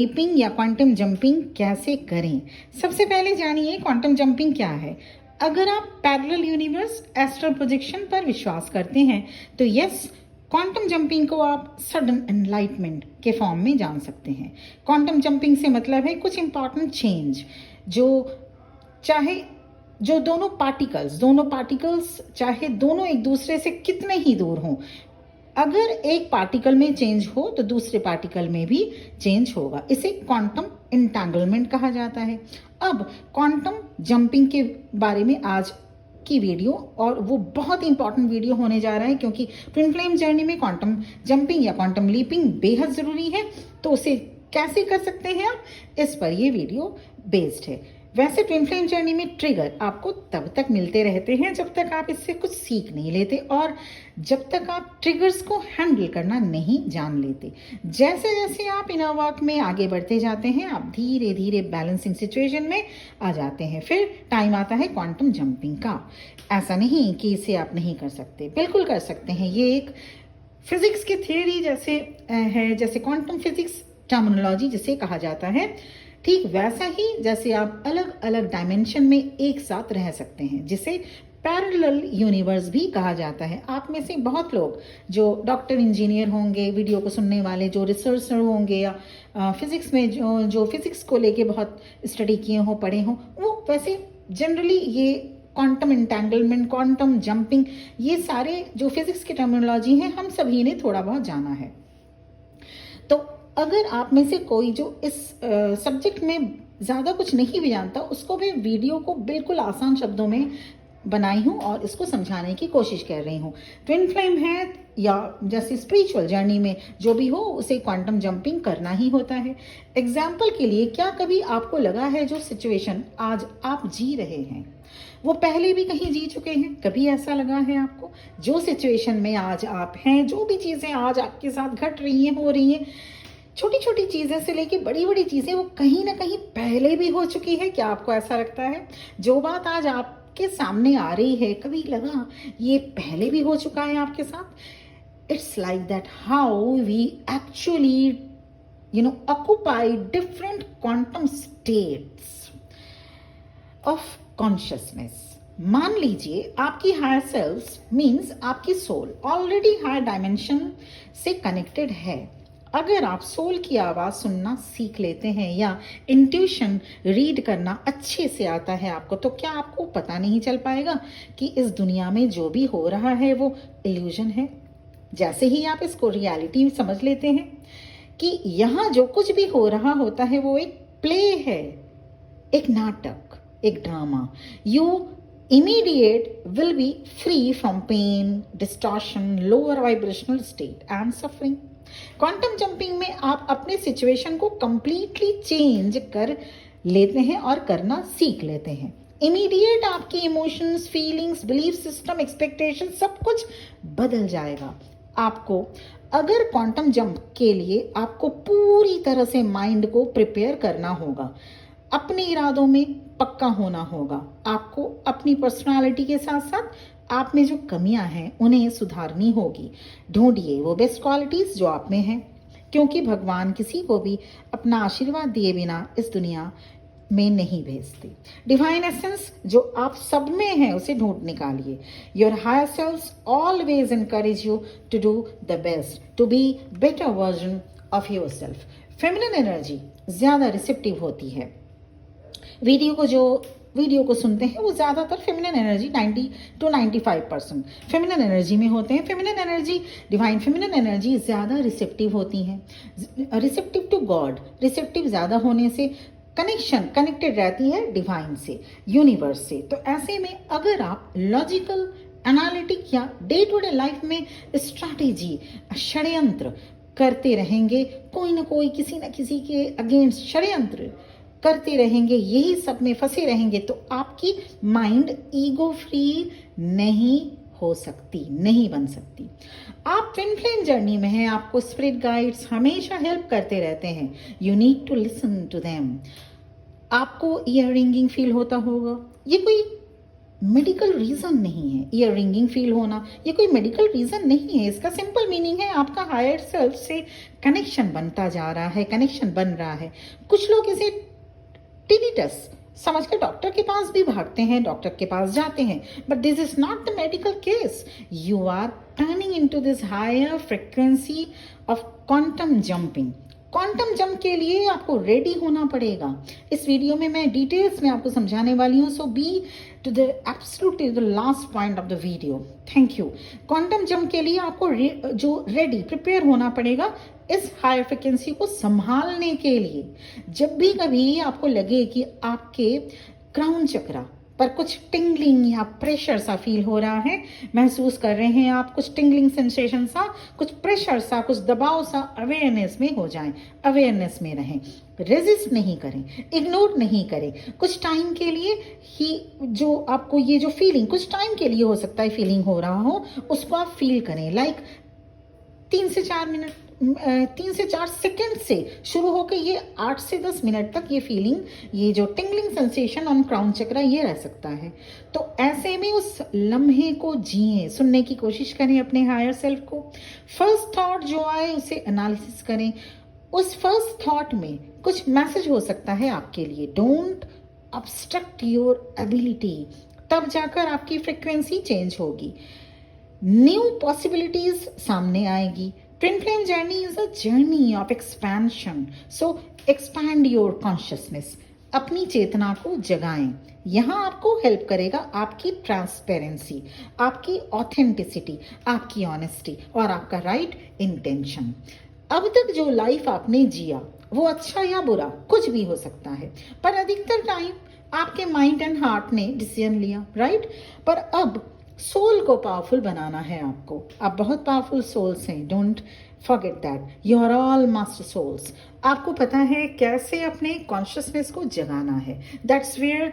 Leaping या quantum jumping कैसे करें। सबसे पहले जानिए क्वांटम जंपिंग क्या है। अगर आप पैरेलल यूनिवर्स एस्ट्रल प्रोजेक्शन पर विश्वास करते हैं तो यस, क्वांटम जंपिंग को आप सडन एनलाइटमेंट के फॉर्म में जान सकते हैं। क्वांटम जंपिंग से मतलब है कुछ इंपॉर्टेंट चेंज जो चाहे जो दोनों पार्टिकल्स चाहे दोनों एक दूसरे से कितने ही दूर हों, अगर एक पार्टिकल में चेंज हो तो दूसरे पार्टिकल में भी चेंज होगा। इसे क्वांटम इंटैंगलमेंट कहा जाता है। अब क्वांटम जंपिंग के बारे में आज की वीडियो, और वो बहुत इंपॉर्टेंट वीडियो होने जा रहा है क्योंकि ट्विन फ्लेम जर्नी में क्वांटम जंपिंग या क्वांटम लीपिंग बेहद ज़रूरी है। तो उसे कैसे कर सकते हैं आप, इस पर ये वीडियो बेस्ड है। वैसे ट्विन फ्लेम जर्नी में ट्रिगर आपको तब तक मिलते रहते हैं जब तक आप इससे कुछ सीख नहीं लेते और जब तक आप ट्रिगर्स को हैंडल करना नहीं जान लेते। जैसे जैसे आप इनर वर्क में आगे बढ़ते जाते हैं, आप धीरे धीरे बैलेंसिंग सिचुएशन में आ जाते हैं। फिर टाइम आता है क्वांटम जंपिंग का। ऐसा नहीं कि इसे आप नहीं कर सकते, बिल्कुल कर सकते हैं। ये एक फिजिक्स की थियोरी जैसे है, जैसे क्वांटम फिजिक्स टर्मिनोलॉजी जिसे कहा जाता है, ठीक वैसा ही जैसे आप अलग अलग डायमेंशन में एक साथ रह सकते हैं, जिसे पैरेलल यूनिवर्स भी कहा जाता है। आप में से बहुत लोग जो डॉक्टर इंजीनियर होंगे, वीडियो को सुनने वाले जो रिसर्चर होंगे या फिजिक्स में जो फिजिक्स को लेके बहुत स्टडी किए हो, पढ़े हो, वो वैसे जनरली ये क्वांटम इंटैंगलमेंट, क्वांटम जंपिंग, ये सारे जो फिजिक्स की टर्मिनोलॉजी हैं, हम सभी ने थोड़ा बहुत जाना है। तो अगर आप में से कोई जो इस सब्जेक्ट में ज़्यादा कुछ नहीं भी जानता, उसको भी वीडियो को बिल्कुल आसान शब्दों में बनाई हूँ और इसको समझाने की कोशिश कर रही हूँ। ट्विन फ्लेम है या जैसे स्पिरिचुअल जर्नी में जो भी हो, उसे क्वांटम जंपिंग करना ही होता है। एग्जाम्पल के लिए, क्या कभी आपको लगा है जो सिचुएशन आज आप जी रहे हैं वो पहले भी कहीं जी चुके हैं? कभी ऐसा लगा है आपको? जो सिचुएशन में आज आप हैं, जो भी चीज़ें आज आपके साथ घट रही हैं, हो रही हैं, छोटी छोटी चीज़ें से लेके बड़ी बड़ी चीज़ें, वो कहीं ना कहीं पहले भी हो चुकी है। क्या आपको ऐसा लगता है जो बात आज आपके सामने आ रही है, कभी लगा ये पहले भी हो चुका है आपके साथ? It's like that how we actually occupy different quantum states of consciousness. मान लीजिए आपकी हायर सेल्फ मीन्स आपकी सोल ऑलरेडी हायर डायमेंशन से कनेक्टेड है। अगर आप सोल की आवाज़ सुनना सीख लेते हैं या इंट्यूशन रीड करना अच्छे से आता है आपको, तो क्या आपको पता नहीं चल पाएगा कि इस दुनिया में जो भी हो रहा है वो इल्यूजन है? जैसे ही आप इसको रियलिटी समझ लेते हैं कि यहाँ जो कुछ भी हो रहा होता है वो एक प्ले है, एक नाटक, एक drama, you immediate will be free from pain, distortion, lower vibrational state and suffering. Quantum jumping में आप अपने सिचुएशन को कंप्लीटली चेंज कर लेते हैं और करना सीख लेते हैं। इमीडिएट आपकी emotions, feelings, belief system, expectation सब कुछ बदल जाएगा। आपको अगर क्वांटम जंप के लिए आपको पूरी तरह से माइंड को प्रिपेयर करना होगा, अपने इरादों में पक्का होना होगा। आपको अपनी पर्सनालिटी के साथ साथ आप में जो कमियां हैं उन्हें सुधारनी होगी। ढूंढिए वो बेस्ट क्वालिटीज जो आप में हैं, क्योंकि भगवान किसी को भी अपना आशीर्वाद दिए बिना इस दुनिया में नहीं भेजते। डिवाइन एसेंस जो आप सब में है उसे ढूंढ निकालिए। Your higher self always encourage you to do the best, to be better version of your self. Feminine energy ज़्यादा रिसेप्टिव होती है। वीडियो को सुनते हैं वो ज़्यादातर feminine energy 90 to 95% feminine energy में होते हैं। Feminine energy, divine feminine energy ज़्यादा रिसेप्टिव होती हैं, रिसेप्टिव टू गॉड। रिसेप्टिव ज़्यादा होने से कनेक्टेड रहती है डिवाइन से, यूनिवर्स से। तो ऐसे में अगर आप लॉजिकल, एनालिटिक या डे टू डे लाइफ में स्ट्रैटेजी, षड्यंत्र करते रहेंगे, कोई ना कोई किसी न किसी के अगेंस्ट षड्यंत्र करते रहेंगे, यही सब में फंसे रहेंगे, तो आपकी माइंड ईगो फ्री नहीं हो सकती, नहीं बन सकती। आप ट्विन फ्लेम जर्नी में हैं, आपको स्पिरिट गाइड्स हमेशा हेल्प करते रहते हैं। You need to listen to them. आपको ईयर रिंगिंग फील होता होगा। ये कोई मेडिकल रीजन नहीं है। ईयर रिंगिंग फील होना ये कोई मेडिकल रीजन नहीं है। इसका सिंपल मीनिंग है आपका हायर सेल्फ से कनेक्शन बनता जा रहा है, कनेक्शन बन रहा है। कुछ लोग इसे टिनिटस समझ कर डॉक्टर के पास भी भागते हैं, डॉक्टर के पास जाते हैं, but this is not the medical case. You are turning into this higher frequency of quantum jumping. Quantum jump के लिए आपको रेडी होना पड़ेगा। इस वीडियो में मैं डिटेल्स में आपको समझाने वाली हूँ, so be to the absolutely the last point of the video. Thank you. Quantum jump के लिए आपको जो रेडी प्रिपेयर होना पड़ेगा इस हायर फ्रिक्वेंसी को संभालने के लिए। जब भी कभी आपको लगे कि आपके क्राउन चक्रा पर कुछ टिंगलिंग या प्रेशर सा फील हो रहा है, महसूस कर रहे हैं आप कुछ टिंगलिंग सेंसेशन सा, कुछ प्रेशर सा, कुछ दबाव सा, अवेयरनेस में हो जाएं, अवेयरनेस में रहें, रेजिस्ट नहीं करें, इग्नोर नहीं करें। कुछ टाइम के लिए ही जो आपको ये जो फीलिंग कुछ टाइम के लिए हो सकता है फीलिंग हो रहा हो, उसको आप फील करें। लाइक 3 से 4 सेकंड से शुरू होकर ये 8 से 10 मिनट तक ये फीलिंग, ये जो टिंगलिंग सेंसेशन ऑन क्राउन चक्रा ये रह सकता है। तो ऐसे में उस लम्हे को जिए, सुनने की कोशिश करें अपने हायर सेल्फ को। फर्स्ट थॉट जो आए उसे एनालिसिस करें। उस फर्स्ट थॉट में कुछ मैसेज हो सकता है आपके लिए, डोंट ऑब्स्ट्रक्ट योर एबिलिटी। तब जाकर आपकी फ्रिक्वेंसी चेंज होगी, न्यू पॉसिबिलिटीज सामने आएगी। Twin flame journey is a journey of expansion. So expand your consciousness. अपनी चेतना को जगाएं। यहाँ आपको हेल्प करेगा आपकी ट्रांसपेरेंसी, आपकी ऑथेंटिसिटी, आपकी ऑनेस्टी और आपका राइट इंटेंशन। अब तक जो लाइफ आपने जिया वो अच्छा या बुरा कुछ भी हो सकता है, पर अधिकतर टाइम आपके माइंड एंड हार्ट ने डिसीजन लिया, राइट? पर अब सोल को पावरफुल बनाना है आपको। आप बहुत पावरफुल सोल्स हैं, don't forget that. You are all master souls. आपको पता है कैसे अपने कॉन्शियसनेस को जगाना है। That's where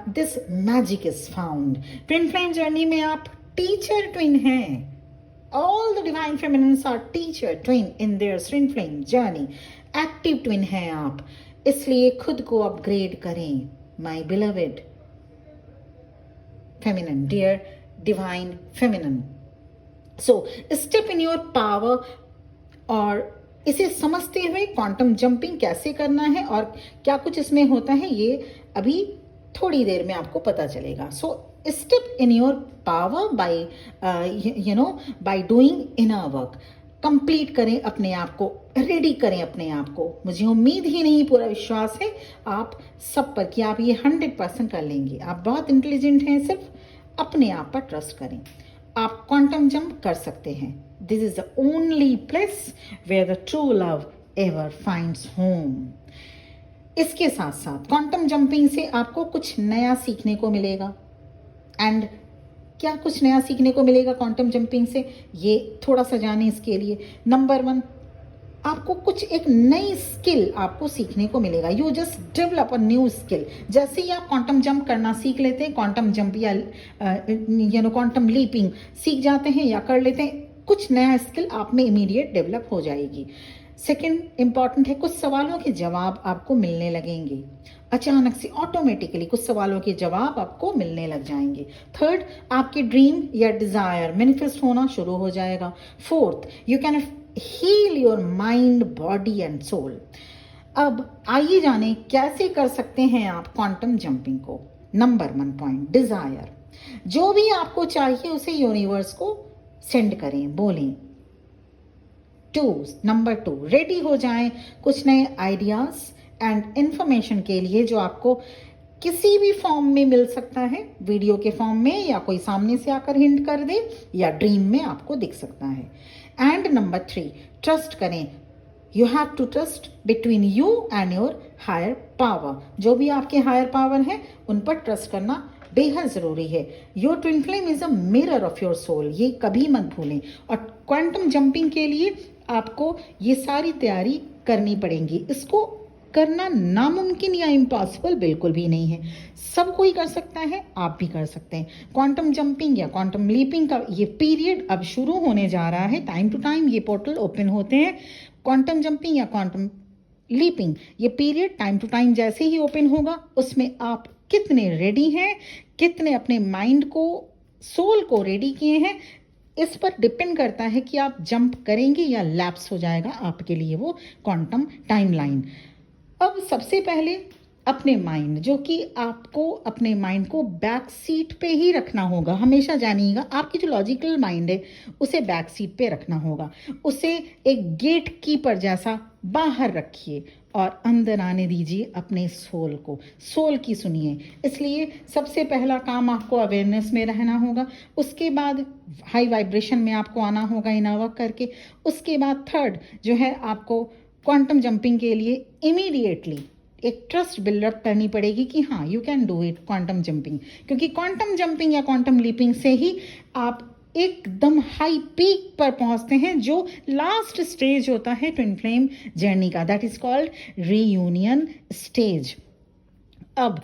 this magic is found. Twin flame journey में आप टीचर ट्विन हैं। All the divine feminines are teacher twin in their twin flame journey. Active twin हैं आप, इसलिए खुद को अपग्रेड करें। My beloved feminine, dear divine feminine. So step in your power। और इसे समझते हुए क्वांटम जंपिंग कैसे करना है और क्या कुछ इसमें होता है ये अभी थोड़ी देर में आपको पता चलेगा। So step in your power bye by doing inner work. Complete करें अपने आप को, रेडी करें अपने आप को। मुझे उम्मीद ही नहीं, पूरा विश्वास है आप सब पर कि आप ये 100% कर लेंगे। आप बहुत इंटेलिजेंट हैं, सिर्फ अपने आप पर ट्रस्ट करें। आप क्वांटम जंप कर सकते हैं। This is the only place where the true love ever finds home. इसके साथ साथ क्वांटम जंपिंग से आपको कुछ नया सीखने को मिलेगा। एंड क्या कुछ नया सीखने को मिलेगा क्वांटम जंपिंग से, ये थोड़ा सा जाने। इसके लिए नंबर 1, आपको कुछ एक नई स्किल आपको सीखने को मिलेगा। You just develop a new skill. जैसे ही आप क्वांटम जंप करना सीख लेते हैं, क्वांटम जंप या क्वांटम लीपिंग सीख जाते हैं या कर लेते हैं, कुछ नया स्किल आप में इमीडिएट डेवलप हो जाएगी। सेकंड इंपॉर्टेंट है, कुछ सवालों के जवाब आपको मिलने लगेंगे। अचानक से ऑटोमेटिकली कुछ सवालों के जवाब आपको मिलने लग जाएंगे। थर्ड, आपके ड्रीम या डिजायर मैनिफेस्ट होना शुरू हो जाएगा। Fourth, you can heal your mind, body and soul. अब आइए जाने कैसे कर सकते हैं आप क्वांटम जंपिंग को। Number 1 point, desire. जो भी आपको चाहिए उसे यूनिवर्स को सेंड करें, बोलें। नंबर 2, रेडी हो जाएं कुछ नए आइडियाज एंड इंफॉर्मेशन के लिए जो आपको किसी भी फॉर्म में मिल सकता है, वीडियो के फॉर्म में या कोई सामने से आकर हिंट कर दे या ड्रीम में आपको दिख सकता है। एंड नंबर 3, ट्रस्ट करें। You have to trust between you and your higher power. जो भी आपके हायर पावर हैं उन पर ट्रस्ट करना बेहद जरूरी है। Your twin flame is a mirror of your soul, ये कभी मत भूलें। और क्वांटम जंपिंग के लिए आपको ये सारी तैयारी करनी पड़ेगी। इसको करना नामुमकिन या इम्पॉसिबल बिल्कुल भी नहीं है, सब कोई कर सकता है, आप भी कर सकते हैं। क्वांटम जंपिंग या क्वांटम लीपिंग का ये पीरियड अब शुरू होने जा रहा है। टाइम टू टाइम ये पोर्टल ओपन होते हैं। क्वांटम जंपिंग या क्वांटम लीपिंग ये पीरियड टाइम टू टाइम जैसे ही ओपन होगा, उसमें आप कितने रेडी हैं, कितने अपने माइंड को, सोल को रेडी किए हैं, इस पर डिपेंड करता है कि आप जंप करेंगे या लैप्स हो जाएगा आपके लिए वो क्वांटम टाइमलाइन। अब सबसे पहले अपने माइंड, जो कि आपको अपने माइंड को बैक सीट पे ही रखना होगा। हमेशा जानिएगा, आपकी जो लॉजिकल माइंड है उसे बैक सीट पे रखना होगा, उसे एक गेट कीपर जैसा बाहर रखिए और अंदर आने दीजिए अपने सोल को। सोल की सुनिए। इसलिए सबसे पहला काम आपको अवेयरनेस में रहना होगा, उसके बाद हाई वाइब्रेशन में आपको आना होगा इनर वर्क करके। उसके बाद थर्ड जो है, आपको क्वांटम जंपिंग के लिए इमीडिएटली एक ट्रस्ट बिल्डअप करनी पड़ेगी कि हाँ, you can do it quantum jumping. क्योंकि क्वांटम जंपिंग या क्वांटम लीपिंग से ही आप एकदम हाई पीक पर पहुंचते हैं, जो लास्ट स्टेज होता है ट्विन फ्लेम जर्नी का, that is called reunion stage. अब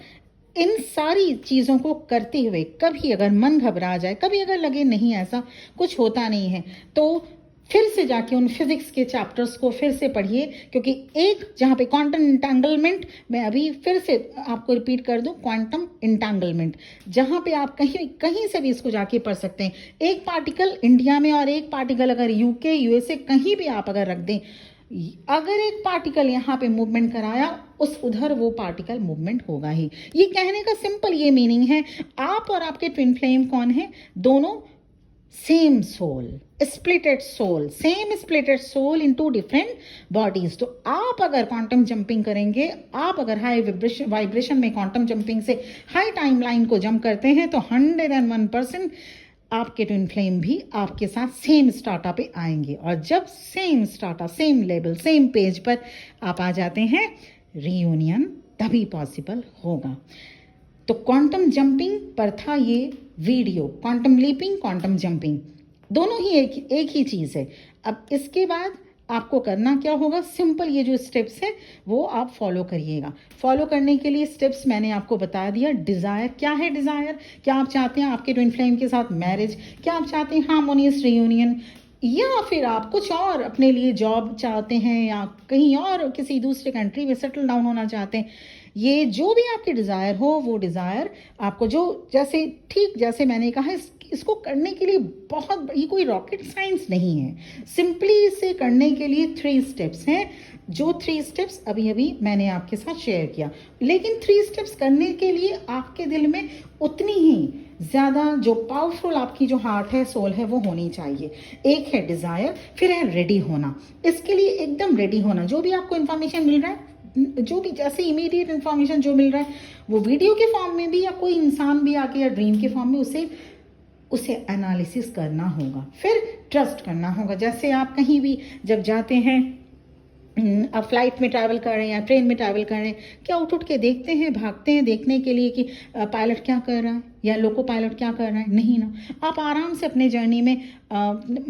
इन सारी चीज़ों को करते हुए कभी अगर मन घबरा जाए, कभी अगर लगे नहीं ऐसा कुछ होता नहीं है, तो फिर से जाके उन फिजिक्स के चैप्टर्स को फिर से पढ़िए। क्योंकि एक जहाँ पे क्वांटम इंटैंगलमेंट, मैं अभी फिर से आपको रिपीट कर दूं, क्वांटम इंटैंगलमेंट, जहाँ पे आप कहीं कहीं से भी इसको जाके पढ़ सकते हैं। एक पार्टिकल इंडिया में और एक पार्टिकल अगर यूके यूएसए कहीं भी आप अगर रख दें, अगर एक पार्टिकल यहाँ पे मूवमेंट कराया, उस उधर वो पार्टिकल मूवमेंट होगा ही। ये कहने का सिंपल ये मीनिंग है, आप और आपके ट्विन फ्लेम कौन है? दोनों same soul, splitted soul, same splitted soul in two different bodies. तो आप अगर क्वांटम जंपिंग करेंगे, आप अगर हाई वाइब्रेशन में क्वांटम जंपिंग से हाई टाइमलाइन को जंप करते हैं, तो 101% आपके ट्विन फ्लेम भी आपके साथ सेम स्टार्टा पे आएंगे। और जब सेम स्टार्टा, सेम लेवल, सेम पेज पर आप आ जाते हैं, रीयूनियन तभी पॉसिबल होगा। तो क्वांटम जंपिंग पर था ये video. Quantum leaping, quantum jumping दोनों ही एक ही चीज़ है। अब इसके बाद आपको करना क्या होगा? सिंपल ये जो स्टेप्स है वो आप फॉलो करिएगा। फॉलो करने के लिए स्टेप्स मैंने आपको बता दिया। डिज़ायर क्या है? डिज़ायर, क्या आप चाहते हैं आपके ट्विन फ्लेम के साथ मैरिज? क्या आप चाहते हैं हार्मोनियस रियूनियन? या फिर आप कुछ और अपने लिए जॉब चाहते हैं, या कहीं और किसी दूसरे कंट्री में सेटल डाउन होना चाहते हैं? ये जो भी आपकी डिज़ायर हो, वो डिज़ायर आपको जो जैसे, ठीक जैसे मैंने कहा, इसको करने के लिए बहुत ये कोई रॉकेट साइंस नहीं है। सिंपली इसे करने के लिए 3 स्टेप्स हैं, जो 3 स्टेप्स अभी अभी मैंने आपके साथ शेयर किया। लेकिन 3 स्टेप्स करने के लिए आपके दिल में उतनी ही ज़्यादा जो पावरफुल आपकी जो हार्ट है, सोल है, वो होनी चाहिए। एक है डिज़ायर, फिर है रेडी होना। इसके लिए एकदम रेडी होना। जो भी आपको इन्फॉर्मेशन मिल रहा है, जो भी जैसे इमीडिएट इन्फॉर्मेशन जो मिल रहा है, वो वीडियो के फॉर्म में भी या कोई इंसान भी आके या ड्रीम के फॉर्म में उसे एनालिसिस करना होगा। फिर ट्रस्ट करना होगा। जैसे आप कहीं भी जब जाते हैं, आप फ्लाइट में ट्रैवल कर रहे हैं या ट्रेन में ट्रैवल कर रहे हैं, क्या उठ के देखते हैं, भागते हैं देखने के लिए कि पायलट क्या कर रहा है या लोको पायलट क्या कर रहा है? नहीं ना। आप आराम से अपने जर्नी में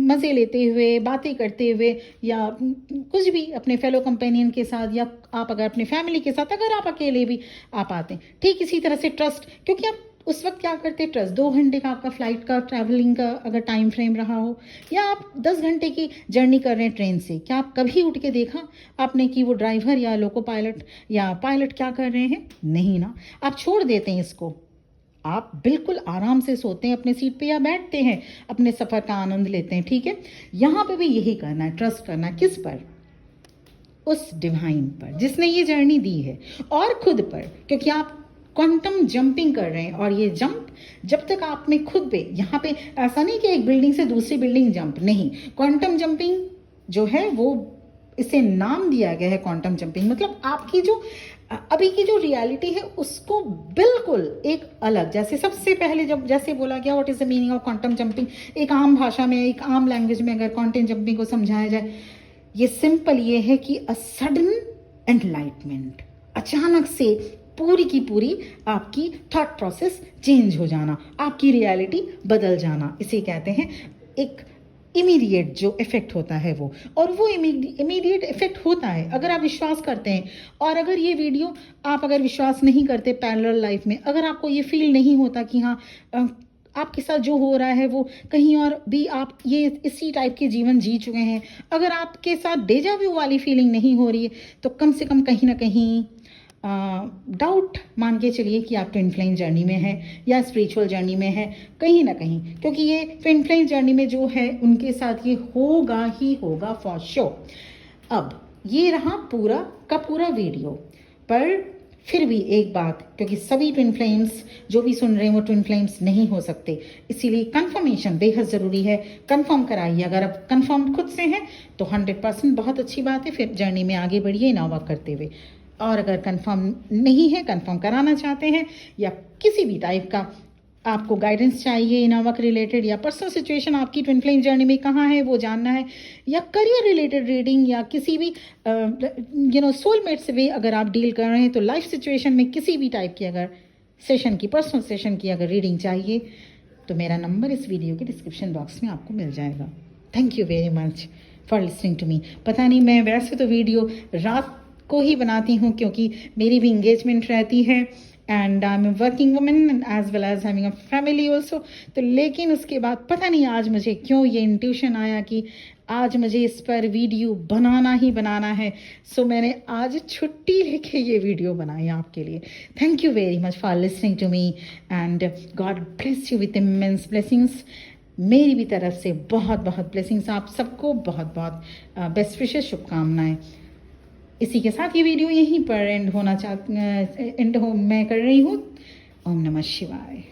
मज़े लेते हुए, बातें करते हुए, या कुछ भी अपने फेलो कंपेनियन के साथ, या आप अगर अपने फैमिली के साथ, अगर आप अकेले भी आप आते हैं, ठीक इसी तरह से ट्रस्ट। क्योंकि आप उस वक्त क्या करते हैं? ट्रस्ट। 2 घंटे का आपका फ्लाइट का ट्रैवलिंग का अगर टाइम फ्रेम रहा हो, या आप 10 घंटे की जर्नी कर रहे हैं ट्रेन से, क्या आप कभी उठ के देखा आपने कि वो ड्राइवर या लोको पायलट या पायलट क्या कर रहे हैं? नहीं ना। आप छोड़ देते हैं इसको, आप बिल्कुल आराम से सोते हैं अपने सीट पे या बैठते हैं, अपने सफ़र का आनंद लेते हैं। ठीक है, यहाँ पे भी यही करना है, ट्रस्ट करना है। किस पर? उस डिवाइन पर जिसने ये जर्नी दी है, और खुद पर। क्योंकि आप क्वांटम जंपिंग कर रहे हैं, और ये जंप जब तक आप में खुद पे, यहाँ पे ऐसा नहीं कि एक बिल्डिंग से दूसरी बिल्डिंग जंप, नहीं। क्वांटम जंपिंग जो है वो, इसे नाम दिया गया है क्वांटम जंपिंग। मतलब आपकी जो अभी की जो रियलिटी है उसको बिल्कुल एक अलग, जैसे सबसे पहले जब जैसे बोला गया what is the meaning of quantum jumping, एक आम भाषा में, एक आम लैंग्वेज में अगर क्वांटम जंपिंग को समझाया जाए, ये सिंपल ये है कि अ सडन एनलाइटमेंट, अचानक से पूरी की पूरी आपकी थॉट प्रोसेस चेंज हो जाना, आपकी रियलिटी बदल जाना, इसे कहते हैं एक इमीडिएट जो इफेक्ट होता है वो। और वो इमीडिएट इफेक्ट होता है अगर आप विश्वास करते हैं। और अगर ये वीडियो आप अगर विश्वास नहीं करते पैरेलल लाइफ में, अगर आपको ये फील नहीं होता कि हाँ आपके साथ जो हो रहा है वो कहीं और भी आप ये इसी टाइप के जीवन जी चुके हैं, अगर आपके साथ डेजा व्यू वाली फीलिंग नहीं हो रही है, तो कम से कम कहीं ना कहीं डाउट मान के चलिए कि आप ट्विन फ्लेम जर्नी में है या स्पिरिचुअल जर्नी में है कहीं ना कहीं, क्योंकि ये ट्विन फ्लेम जर्नी में जो है उनके साथ ये होगा ही होगा फॉर श्योर। अब ये रहा पूरा का पूरा वीडियो, पर फिर भी एक बात, क्योंकि सभी ट्विन फ्लेम्स जो भी सुन रहे हैं वो ट्विन फ्लेम्स नहीं हो सकते, इसीलिए कंफर्मेशन बेहद ज़रूरी है। कंफर्म कराइए, अगर आप कंफर्म खुद से हैं तो 100% बहुत अच्छी बात है, फिर जर्नी में आगे बढ़िए इनोवा करते हुए। और अगर कंफर्म नहीं है, कंफर्म कराना चाहते हैं या किसी भी टाइप का आपको गाइडेंस चाहिए इनोवा के रिलेटेड, या पर्सनल सिचुएशन आपकी ट्विन फ्लेम जर्नी में कहाँ है वो जानना है, या करियर रिलेटेड रीडिंग, या किसी भी सोलमेट से भी अगर आप डील कर रहे हैं, तो लाइफ सिचुएशन में किसी भी टाइप की अगर सेशन की, पर्सनल सेशन की अगर रीडिंग चाहिए तो मेरा नंबर इस वीडियो के डिस्क्रिप्शन बॉक्स में आपको मिल जाएगा। Thank you very much for listening to me. पता नहीं, मैं वैसे तो वीडियो रात को ही बनाती हूँ क्योंकि मेरी भी इंगेजमेंट रहती है and I am working woman as well as having a family also. तो लेकिन उसके बाद पता नहीं आज मुझे क्यों ये इंट्यूशन आया कि आज मुझे इस पर वीडियो बनाना ही बनाना है। सो मैंने आज छुट्टी लेके ये वीडियो बनाई आपके लिए। Thank you very much for listening to me and God bless you with immense blessings. मेरी भी तरफ से बहुत बहुत ब्लेसिंग्स, आप सबको बहुत बहुत बेस्ट विशेष शुभकामनाएं। इसी के साथ ये वीडियो यहीं पर एंड मैं कर रही हूँ। ओम नमः शिवाय।